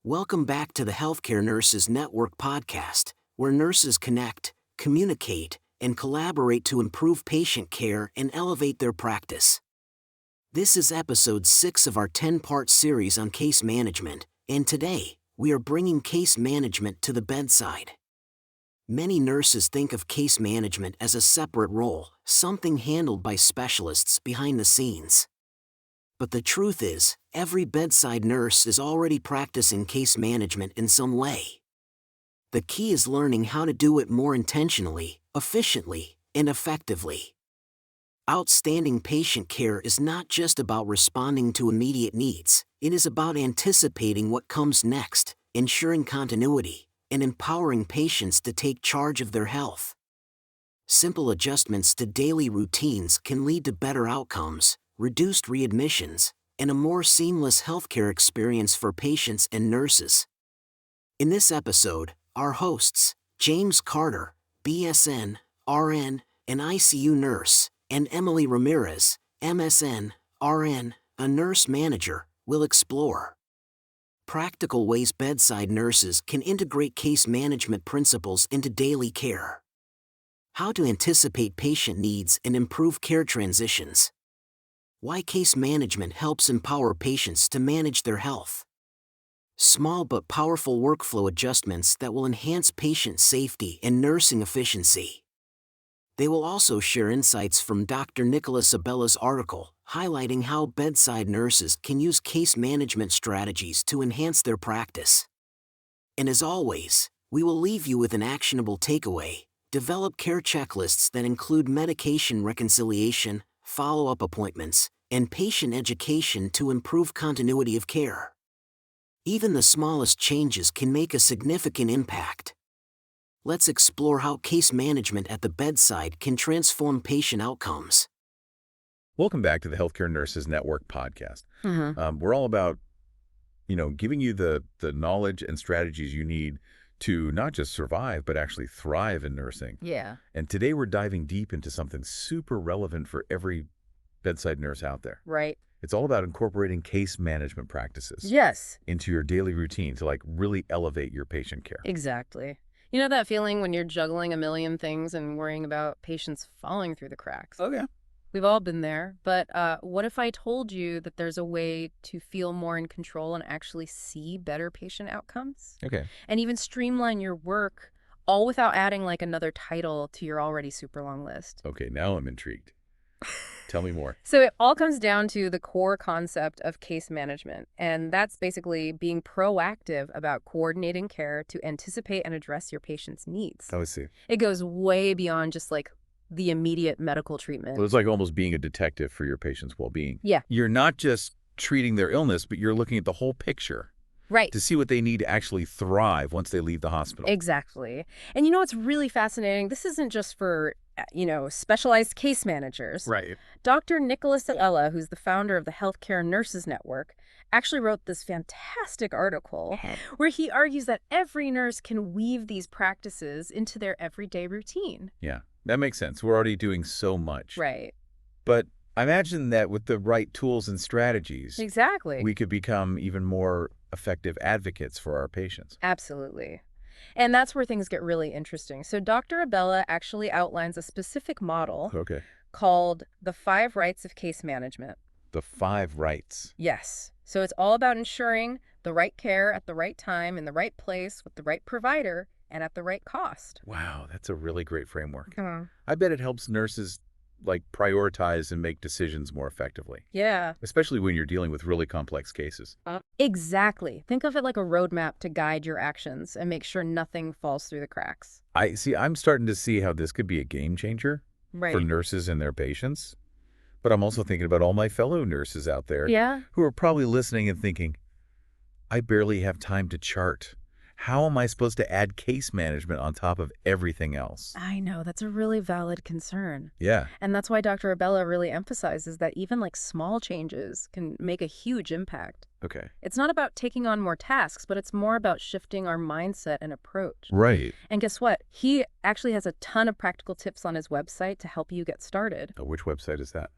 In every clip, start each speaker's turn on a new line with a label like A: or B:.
A: Welcome back to the Healthcare Nurses Network podcast, where nurses connect, communicate, and collaborate to improve patient care and elevate their practice. This is episode 6 of our 10-part series on case management, and today, we are bringing case management to the bedside. Many nurses think of case management as a separate role, something handled by specialists behind the scenes. But the truth is, every bedside nurse is already practicing case management in some way. The key is learning how to do it more intentionally, efficiently, and effectively. Outstanding patient care is not just about responding to immediate needs, it is about anticipating what comes next, ensuring continuity, and empowering patients to take charge of their health. Simple adjustments to daily routines can lead to better outcomes, reduced readmissions, and a more seamless healthcare experience for patients and nurses. In this episode, our hosts, James Carter, BSN, RN, an ICU nurse, and Emily Ramirez, MSN, RN, a nurse manager, will explore practical ways bedside nurses can integrate case management principles into daily care. How to anticipate patient needs and improve care transitions. Why case management helps empower patients to manage their health. Small but powerful workflow adjustments that will enhance patient safety and nursing efficiency. They will also share insights from Dr. Nicholas Abella's article, highlighting how bedside nurses can use case management strategies to enhance their practice. And as always, we will leave you with an actionable takeaway. Develop care checklists that include medication reconciliation, follow-up appointments, and patient education to improve continuity of care. Even the smallest changes can make a significant impact. Let's explore how case management at the bedside can transform patient outcomes.
B: Welcome back to the Healthcare Nurses Network podcast. We're all about, giving you the knowledge and strategies you need to not just survive, but actually thrive in nursing.
C: Yeah.
B: And today we're diving deep into something super relevant for every bedside nurse out there.
C: Right.
B: It's all about incorporating case management practices
C: Yes.
B: into your daily routine to really elevate your patient care.
C: Exactly. You know that feeling when you're juggling a million things and worrying about patients falling through the cracks?
B: Oh, yeah.
C: We've all been there, but what if I told you that there's a way to feel more in control and actually see better patient outcomes?
B: Okay.
C: And even streamline your work, all without adding like another title to your already super long list.
B: Okay, now I'm intrigued. Tell me more.
C: So it all comes down to the core concept of case management, and that's basically being proactive about coordinating care to anticipate and address your patient's needs.
B: Oh, I see.
C: It goes way beyond just like the immediate medical treatment.
B: Well, it's like almost being a detective for your patient's well-being.
C: Yeah.
B: You're not just treating their illness, but you're looking at the whole picture.
C: Right.
B: To see what they need to actually thrive once they leave the hospital.
C: Exactly. And you know what's really fascinating? This isn't just for, specialized case managers.
B: Right.
C: Dr. Nicholas Abella, who's the founder of the Healthcare Nurses Network, actually wrote this fantastic article where he argues that every nurse can weave these practices into their everyday routine.
B: Yeah, that makes sense. We're already doing so much.
C: Right.
B: But I imagine that with the right tools and strategies,
C: Exactly.
B: we could become even more effective advocates for our patients.
C: Absolutely. And that's where things get really interesting. So Dr. Abella actually outlines a specific model
B: Okay.
C: called the 5 Rights of Case Management.
B: The 5 rights.
C: Yes. So it's all about ensuring the right care at the right time, in the right place, with the right provider, and at the right cost.
B: Wow, that's a really great framework.
C: Hmm.
B: I bet it helps nurses prioritize and make decisions more effectively,
C: Yeah.
B: especially when you're dealing with really complex cases.
C: Exactly. Think of it like a roadmap to guide your actions and make sure nothing falls through the cracks.
B: I'm starting to see how this could be a game changer
C: Right.
B: for nurses and their patients. But I'm also thinking about all my fellow nurses out there
C: Yeah.
B: who are probably listening and thinking, I barely have time to chart. How am I supposed to add case management on top of everything else?
C: I know. That's a really valid concern.
B: Yeah.
C: And that's why Dr. Abella really emphasizes that even like small changes can make a huge impact.
B: Okay.
C: It's not about taking on more tasks, but it's more about shifting our mindset and approach.
B: Right.
C: And guess what? He actually has a ton of practical tips on his website to help you get started.
B: Which website is that?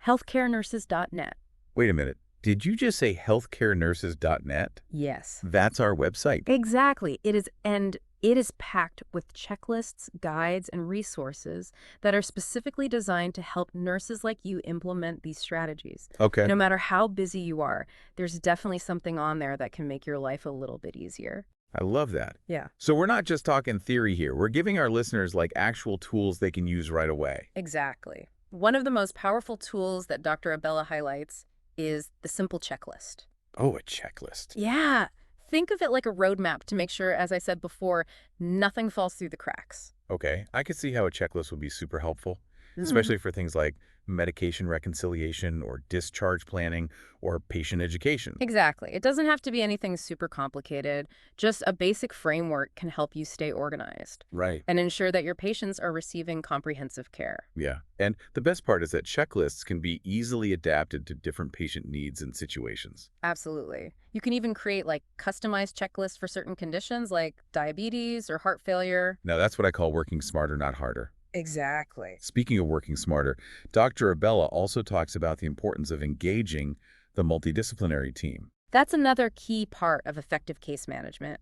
C: Healthcarenurses.net.
B: Wait a minute. Did you just say healthcarenurses.net?
C: Yes.
B: That's our website.
C: Exactly. It is packed with checklists, guides, and resources that are specifically designed to help nurses like you implement these strategies.
B: Okay.
C: No matter how busy you are, there's definitely something on there that can make your life a little bit easier.
B: I love that.
C: Yeah.
B: So we're not just talking theory here. We're giving our listeners like actual tools they can use right away.
C: Exactly. One of the most powerful tools that Dr. Abella highlights is the simple checklist.
B: Oh, a checklist.
C: Yeah. Think of it like a roadmap to make sure, as I said before, nothing falls through the cracks.
B: Okay, I could see how a checklist would be super helpful, especially for things like medication reconciliation or discharge planning or patient education.
C: Exactly. It doesn't have to be anything super complicated. Just a basic framework can help you stay organized
B: Right.
C: and ensure that your patients are receiving comprehensive care.
B: Yeah. And the best part is that checklists can be easily adapted to different patient needs and situations.
C: Absolutely. You can even create like customized checklists for certain conditions like diabetes or heart failure.
B: Now, that's what I call working smarter, not harder.
C: Exactly.
B: Speaking of working smarter, Dr. Abella also talks about the importance of engaging the multidisciplinary team.
C: That's another key part of effective case management.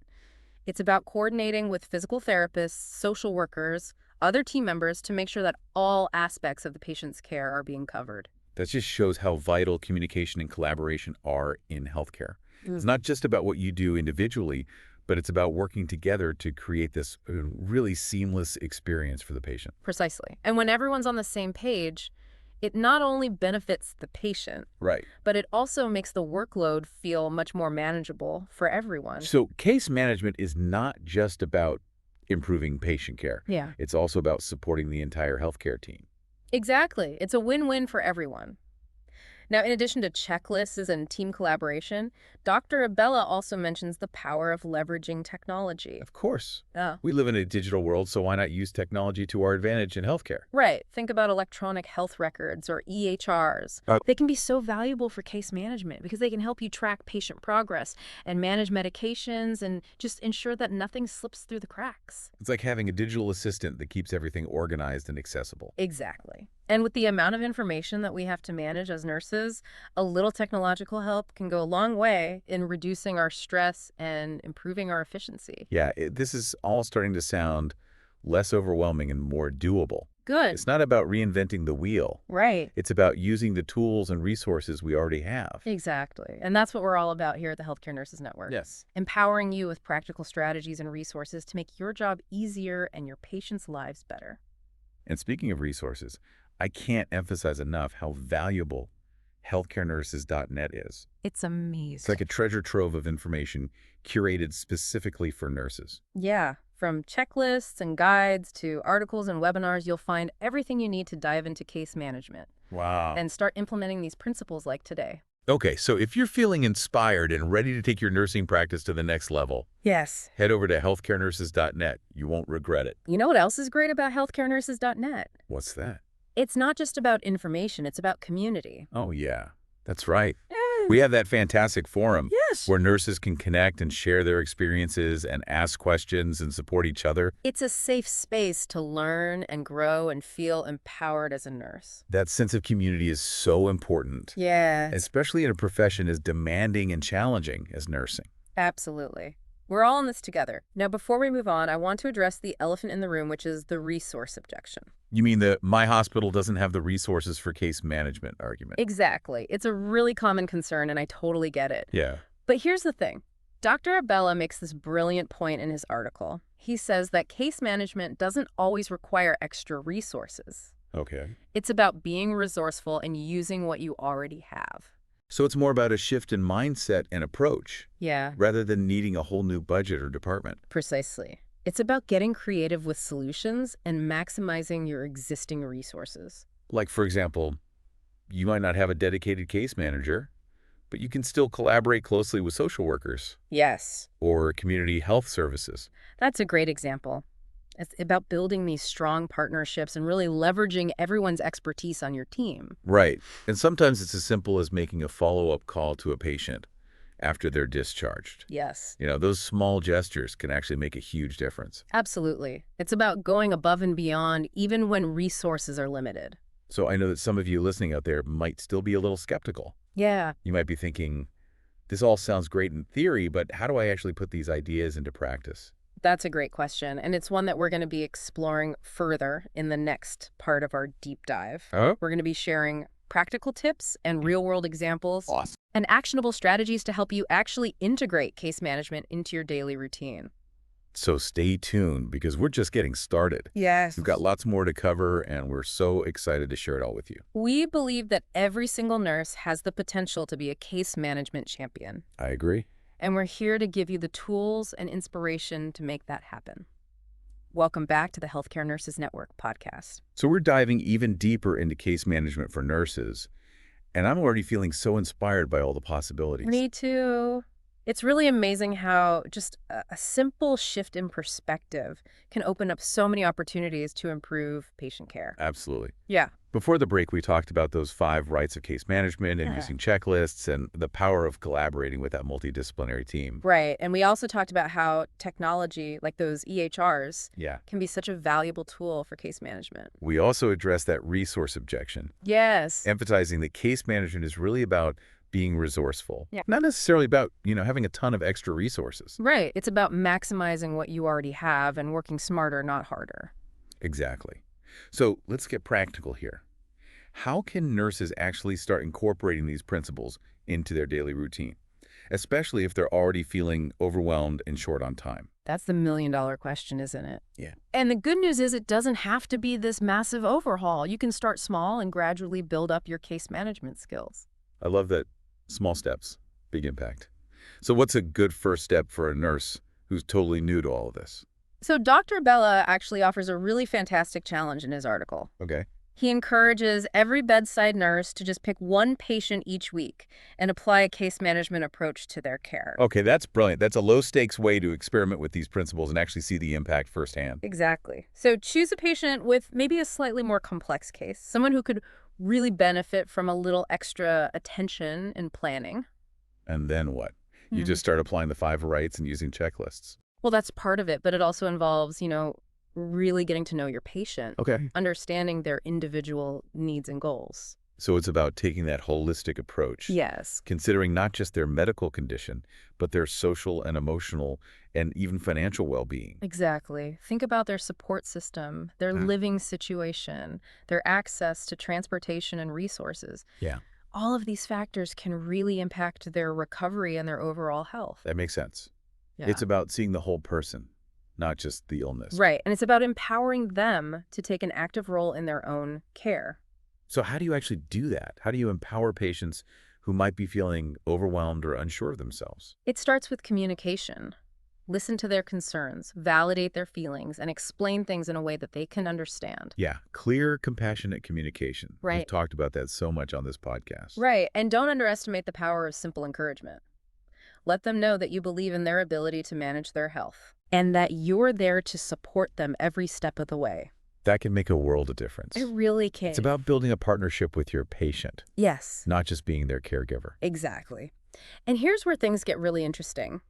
C: It's about coordinating with physical therapists, social workers, other team members to make sure that all aspects of the patient's care are being covered.
B: That just shows how vital communication and collaboration are in healthcare. It's not just about what you do individually, but it's about working together to create this really seamless experience for the patient.
C: Precisely. And when everyone's on the same page, it not only benefits the patient,
B: Right.
C: but it also makes the workload feel much more manageable for everyone.
B: So case management is not just about improving patient care.
C: Yeah.
B: It's also about supporting the entire healthcare team.
C: Exactly. It's a win-win for everyone. Now, in addition to checklists and team collaboration, Dr. Abella also mentions the power of leveraging technology.
B: Of course.
C: Oh.
B: We live in a digital world, so why not use technology to our advantage in healthcare?
C: Right. Think about electronic health records or EHRs. They can be so valuable for case management because they can help you track patient progress and manage medications and just ensure that nothing slips through the cracks.
B: It's like having a digital assistant that keeps everything organized and accessible.
C: Exactly. And with the amount of information that we have to manage as nurses, a little technological help can go a long way in reducing our stress and improving our efficiency.
B: Yeah, this is all starting to sound less overwhelming and more doable.
C: Good.
B: It's not about reinventing the wheel.
C: Right.
B: It's about using the tools and resources we already have.
C: Exactly. And that's what we're all about here at the Healthcare Nurses Network.
B: Yes.
C: Empowering you with practical strategies and resources to make your job easier and your patients' lives better.
B: And speaking of resources, I can't emphasize enough how valuable healthcarenurses.net is.
C: It's amazing.
B: It's like a treasure trove of information curated specifically for nurses.
C: Yeah. From checklists and guides to articles and webinars, you'll find everything you need to dive into case management
B: Wow.
C: and start implementing these principles like today.
B: Okay, so if you're feeling inspired and ready to take your nursing practice to the next level,
C: Yes.
B: head over to healthcarenurses.net. You won't regret it.
C: You know what else is great about healthcarenurses.net?
B: What's that?
C: It's not just about information, it's about community.
B: Oh, yeah, that's right. We have that fantastic forum
C: Yes.
B: where nurses can connect and share their experiences and ask questions and support each other.
C: It's a safe space to learn and grow and feel empowered as a nurse.
B: That sense of community is so important,
C: Yeah.
B: especially in a profession as demanding and challenging as nursing.
C: Absolutely. We're all in this together. Now, before we move on, I want to address the elephant in the room, which is the resource objection.
B: You mean the my hospital doesn't have the resources for case management argument?
C: Exactly. It's a really common concern, and I totally get it.
B: Yeah.
C: But here's the thing. Dr. Abella makes this brilliant point in his article. He says that case management doesn't always require extra resources.
B: Okay.
C: It's about being resourceful and using what you already have.
B: So it's more about a shift in mindset and approach
C: Yeah,
B: rather than needing a whole new budget or department.
C: precisely. It's about getting creative with solutions and maximizing your existing resources.
B: Like, for example, you might not have a dedicated case manager, but you can still collaborate closely with social workers
C: Yes,
B: or community health services.
C: that's a great example. It's about building these strong partnerships and really leveraging everyone's expertise on your team.
B: Right. And sometimes it's as simple as making a follow-up call to a patient after they're discharged.
C: Yes,
B: You know, those small gestures can actually make a huge difference.
C: absolutely. It's about going above and beyond even when resources are limited.
B: So I know that some of you listening out there might still be a little skeptical.
C: Yeah.
B: You might be thinking, this all sounds great in theory, but how do I actually put these ideas into practice?
C: That's a great question, and it's one that we're going to be exploring further in the next part of our deep dive.
B: Oh?
C: We're going to be sharing practical tips and real-world examples
B: Awesome.
C: and actionable strategies to help you actually integrate case management into your daily routine.
B: So stay tuned because we're just getting started.
C: Yes.
B: We've got lots more to cover, and we're so excited to share it all with you.
C: We believe that every single nurse has the potential to be a case management champion.
B: I agree.
C: And we're here to give you the tools and inspiration to make that happen. Welcome back to the Healthcare Nurses Network podcast.
B: So we're diving even deeper into case management for nurses, and I'm already feeling so inspired by all the possibilities.
C: Me too. It's really amazing how just a simple shift in perspective can open up so many opportunities to improve patient care.
B: Absolutely.
C: Yeah.
B: Before the break, we talked about those 5 rights of case management and
C: Yeah.
B: using checklists and the power of collaborating with that multidisciplinary team.
C: Right. And we also talked about how technology, like those EHRs,
B: Yeah.
C: can be such a valuable tool for case management.
B: We also addressed that resource objection,
C: Yes.
B: emphasizing that case management is really about being resourceful.
C: Yeah.
B: Not necessarily about, having a ton of extra resources.
C: Right. It's about maximizing what you already have and working smarter, not harder.
B: Exactly. So let's get practical here. How can nurses actually start incorporating these principles into their daily routine, especially if they're already feeling overwhelmed and short on time?
C: That's the million-dollar question, isn't it?
B: Yeah.
C: And the good news is it doesn't have to be this massive overhaul. You can start small and gradually build up your case management skills.
B: I love that. Small steps, big impact. So what's a good first step for a nurse who's totally new to all of this?
C: So Dr. Bella actually offers a really fantastic challenge in his article.
B: Okay.
C: He encourages every bedside nurse to just pick one patient each week and apply a case management approach to their care.
B: Okay, that's brilliant. That's a low-stakes way to experiment with these principles and actually see the impact firsthand.
C: Exactly. So choose a patient with maybe a slightly more complex case, someone who could really benefit from a little extra attention and planning.
B: And then what? You just start applying the 5 rights and using checklists.
C: Well, that's part of it, but it also involves, really getting to know your patient,
B: Okay.
C: understanding their individual needs and goals.
B: So it's about taking that holistic approach.
C: Yes.
B: Considering not just their medical condition, but their social and emotional and even financial well-being.
C: Exactly. Think about their support system, their living situation, their access to transportation and resources.
B: Yeah.
C: All of these factors can really impact their recovery and their overall health.
B: That makes sense.
C: Yeah.
B: It's about seeing the whole person, not just the illness.
C: Right. And it's about empowering them to take an active role in their own care.
B: So how do you actually do that? How do you empower patients who might be feeling overwhelmed or unsure of themselves?
C: It starts with communication. Listen to their concerns, validate their feelings, and explain things in a way that they can understand.
B: Yeah, clear, compassionate communication.
C: Right.
B: We've talked about that so much on this podcast.
C: Right. And don't underestimate the power of simple encouragement. Let them know that you believe in their ability to manage their health and that you're there to support them every step of the way.
B: That can make a world of difference.
C: It really can.
B: It's about building a partnership with your patient,
C: Yes,
B: not just being their caregiver.
C: exactly. And here's where things get really interesting.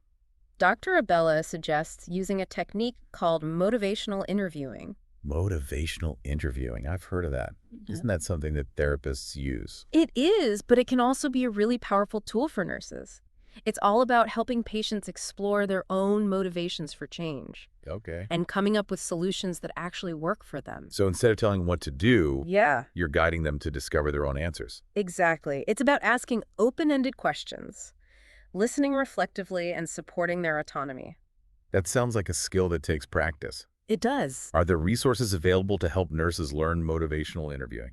C: Dr. Abella suggests using a technique called motivational interviewing.
B: Motivational interviewing. I've heard of that. Isn't that something that therapists use?
C: It is, but it can also be a really powerful tool for nurses. It's all about helping patients explore their own motivations for change
B: Okay.
C: and coming up with solutions that actually work for them.
B: So instead of telling them what to do,
C: Yeah,
B: you're guiding them to discover their own answers.
C: exactly. It's about asking open-ended questions, listening reflectively, and supporting their autonomy.
B: That sounds like a skill that takes practice.
C: It does.
B: Are there resources available to help nurses learn motivational interviewing?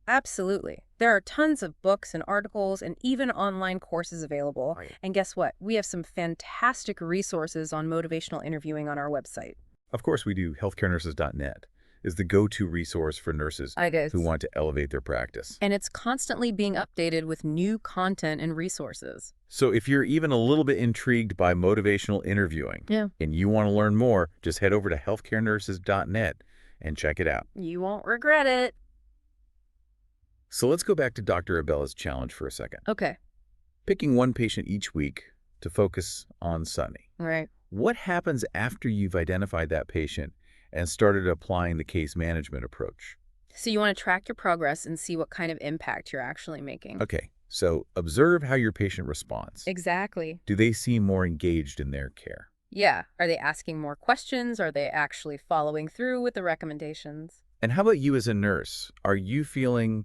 C: Absolutely. There are tons of books and articles and even online courses available.
B: Right.
C: And guess what? We have some fantastic resources on motivational interviewing on our website.
B: Of course we do. Healthcarenurses.net is the go-to resource for nurses who want to elevate their practice.
C: And it's constantly being updated with new content and resources.
B: So if you're even a little bit intrigued by motivational interviewing and you want to learn more, just head over to healthcarenurses.net and check it out.
C: You won't regret it.
B: So let's go back to Dr. Abella's challenge for a second.
C: Okay.
B: Picking one patient each week to focus on Sunny.
C: Right.
B: What happens after you've identified that patient and started applying the case management approach?
C: So you want to track your progress and see what kind of impact you're actually making.
B: Okay, so observe how your patient responds.
C: Exactly.
B: Do they seem more engaged in their care?
C: Yeah. Are they asking more questions? Are they actually following through with the recommendations?
B: And how about you as a nurse? Are you feeling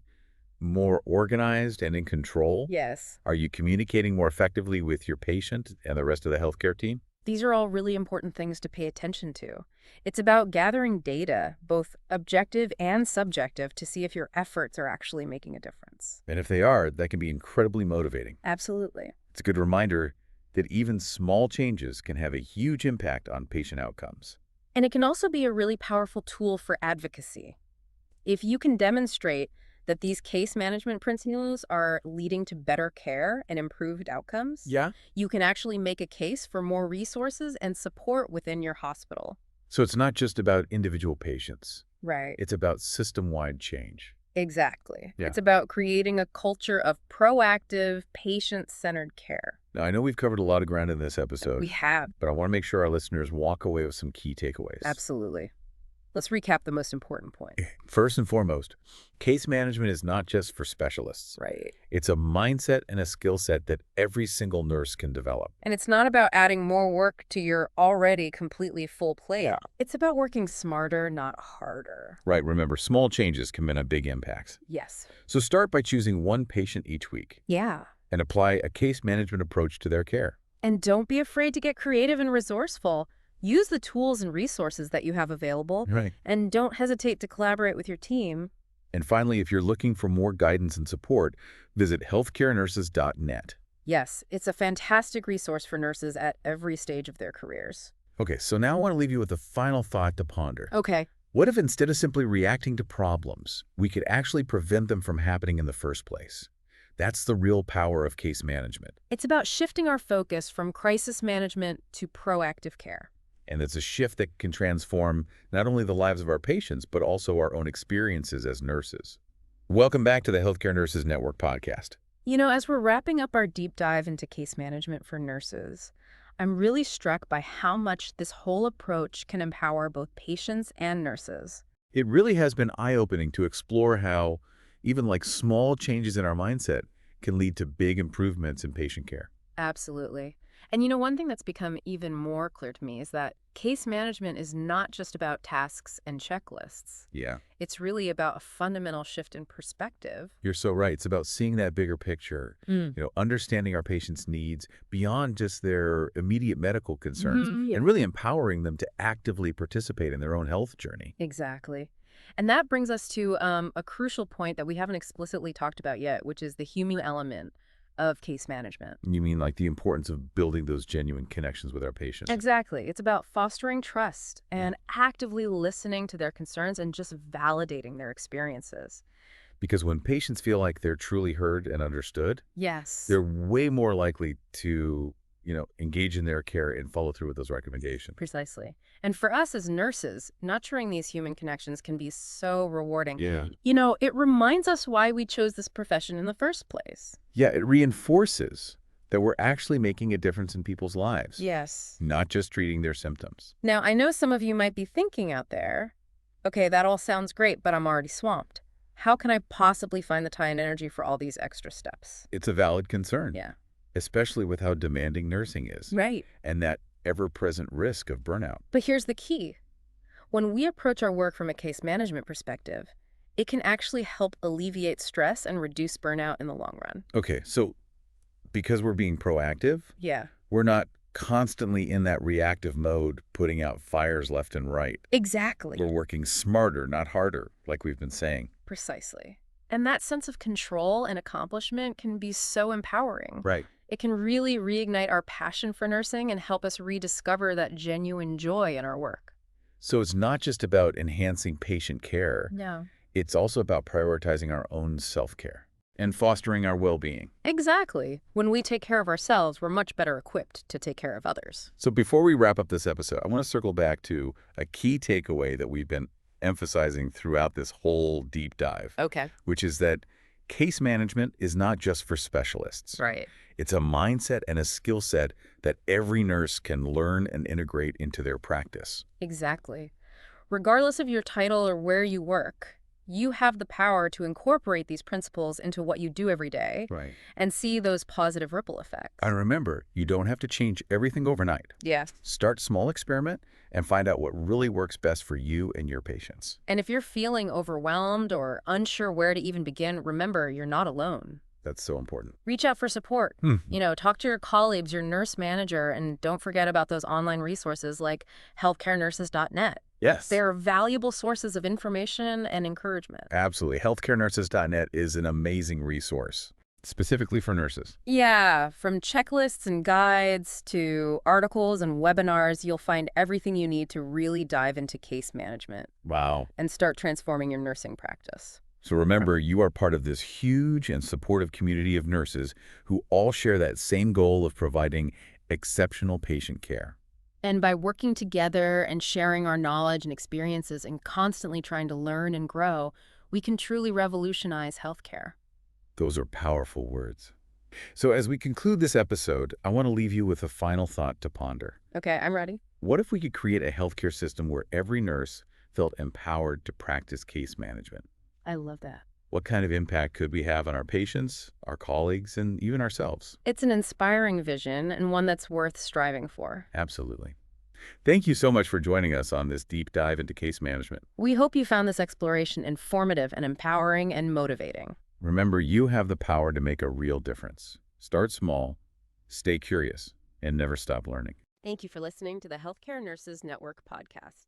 B: more organized and in control?
C: Yes.
B: Are you communicating more effectively with your patient and the rest of the healthcare team?
C: These are all really important things to pay attention to. It's about gathering data, both objective and subjective, to see if your efforts are actually making a difference.
B: And if they are, that can be incredibly motivating.
C: Absolutely.
B: It's a good reminder that even small changes can have a huge impact on patient outcomes.
C: And it can also be a really powerful tool for advocacy. If you can demonstrate that these case management principles are leading to better care and improved outcomes,
B: Yeah.
C: you can actually make a case for more resources and support within your hospital.
B: So it's not just about individual patients.
C: Right.
B: It's about system-wide change.
C: Exactly.
B: Yeah.
C: It's about creating a culture of proactive, patient-centered care.
B: Now, I know we've covered a lot of ground in this episode,
C: We have.
B: but I want to make sure our listeners walk away with some key takeaways.
C: Absolutely. Let's recap the most important point.
B: First and foremost, case management is not just for specialists.
C: Right.
B: It's a mindset and a skill set that every single nurse can develop.
C: And it's not about adding more work to your already completely full plate.
B: Yeah.
C: It's about working smarter, not harder.
B: Right, remember, small changes can make a big impact.
C: Yes.
B: So start by choosing one patient each week
C: Yeah.
B: and apply a case management approach to their care.
C: And don't be afraid to get creative and resourceful. Use the tools and resources that you have available.
B: Right.
C: And don't hesitate to collaborate with your team.
B: And finally, if you're looking for more guidance and support, visit healthcarenurses.net.
C: Yes, it's a fantastic resource for nurses at every stage of their careers.
B: Okay, so now I want to leave you with a final thought to ponder.
C: Okay.
B: What if instead of simply reacting to problems, we could actually prevent them from happening in the first place? That's the real power of case management.
C: It's about shifting our focus from crisis management to proactive care.
B: And it's a shift that can transform not only the lives of our patients, but also our own experiences as nurses. Welcome back to the Healthcare Nurses Network podcast.
C: You know, as we're wrapping up our deep dive into case management for nurses, I'm really struck by how much this whole approach can empower both patients and nurses.
B: It really has been eye-opening to explore how even small changes in our mindset can lead to big improvements in patient care.
C: Absolutely. And you know, one thing that's become even more clear to me is that case management is not just about tasks and checklists.
B: Yeah.
C: It's really about a fundamental shift in perspective.
B: You're so right. It's about seeing that bigger picture, understanding our patients' needs beyond just their immediate medical concerns, and really empowering them to actively participate in their own health journey.
C: Exactly. And that brings us to a crucial point that we haven't explicitly talked about yet, which is the human element of case management.
B: You mean the importance of building those genuine connections with our patients?
C: Exactly. It's about fostering trust and actively listening to their concerns and just validating their experiences.
B: Because when patients feel like they're truly heard and understood,
C: Yes.
B: they're way more likely to, engage in their care and follow through with those recommendations.
C: Precisely. And for us as nurses, nurturing these human connections can be so rewarding.
B: Yeah.
C: You know, it reminds us why we chose this profession in the first place.
B: Yeah, it reinforces that we're actually making a difference in people's lives.
C: Yes.
B: Not just treating their symptoms.
C: Now, I know some of you might be thinking out there, okay, that all sounds great, but I'm already swamped. How can I possibly find the time and energy for all these extra steps?
B: It's a valid concern.
C: Yeah.
B: Especially with how demanding nursing is.
C: Right.
B: And that ever-present risk of burnout.
C: But here's the key. When we approach our work from a case management perspective, it can actually help alleviate stress and reduce burnout in the long run.
B: Okay, so because we're being proactive,
C: Yeah.
B: we're not constantly in that reactive mode, putting out fires left and right.
C: Exactly.
B: We're working smarter, not harder, like we've been saying.
C: Precisely. And that sense of control and accomplishment can be so empowering.
B: Right.
C: It can really reignite our passion for nursing and help us rediscover that genuine joy in our work.
B: So it's not just about enhancing patient care.
C: No.
B: It's also about prioritizing our own self-care and fostering our well-being.
C: Exactly. When we take care of ourselves, we're much better equipped to take care of others.
B: So before we wrap up this episode, I want to circle back to a key takeaway that we've been emphasizing throughout this whole deep dive.
C: Okay.
B: Which is that case management is not just for specialists.
C: Right.
B: It's a mindset and a skill set that every nurse can learn and integrate into their practice.
C: Exactly. Regardless of your title or where you work, You have the power to incorporate these principles into what you do every day
B: Right.
C: and see those positive ripple effects.
B: And remember, you don't have to change everything overnight.
C: Yeah.
B: Start small, experiment, and find out what really works best for you and your patients.
C: And if you're feeling overwhelmed or unsure where to even begin, remember, you're not alone.
B: That's so important.
C: Reach out for support.
B: Mhm.
C: Talk to your colleagues, your nurse manager, and don't forget about those online resources like healthcarenurses.net.
B: Yes.
C: They're valuable sources of information and encouragement.
B: Absolutely. Healthcarenurses.net is an amazing resource, specifically for nurses.
C: Yeah, from checklists and guides to articles and webinars, you'll find everything you need to really dive into case management
B: Wow.
C: and start transforming your nursing practice.
B: So remember, you are part of this huge and supportive community of nurses who all share that same goal of providing exceptional patient care.
C: And by working together and sharing our knowledge and experiences and constantly trying to learn and grow, we can truly revolutionize healthcare.
B: Those are powerful words. So as we conclude this episode, I want to leave you with a final thought to ponder.
C: Okay, I'm ready.
B: What if we could create a healthcare system where every nurse felt empowered to practice case management?
C: I love that.
B: What kind of impact could we have on our patients, our colleagues, and even ourselves?
C: It's an inspiring vision and one that's worth striving for.
B: Absolutely. Thank you so much for joining us on this deep dive into case management.
C: We hope you found this exploration informative and empowering and motivating.
B: Remember, you have the power to make a real difference. Start small, stay curious, and never stop learning.
C: Thank you for listening to the Healthcare Nurses Network podcast.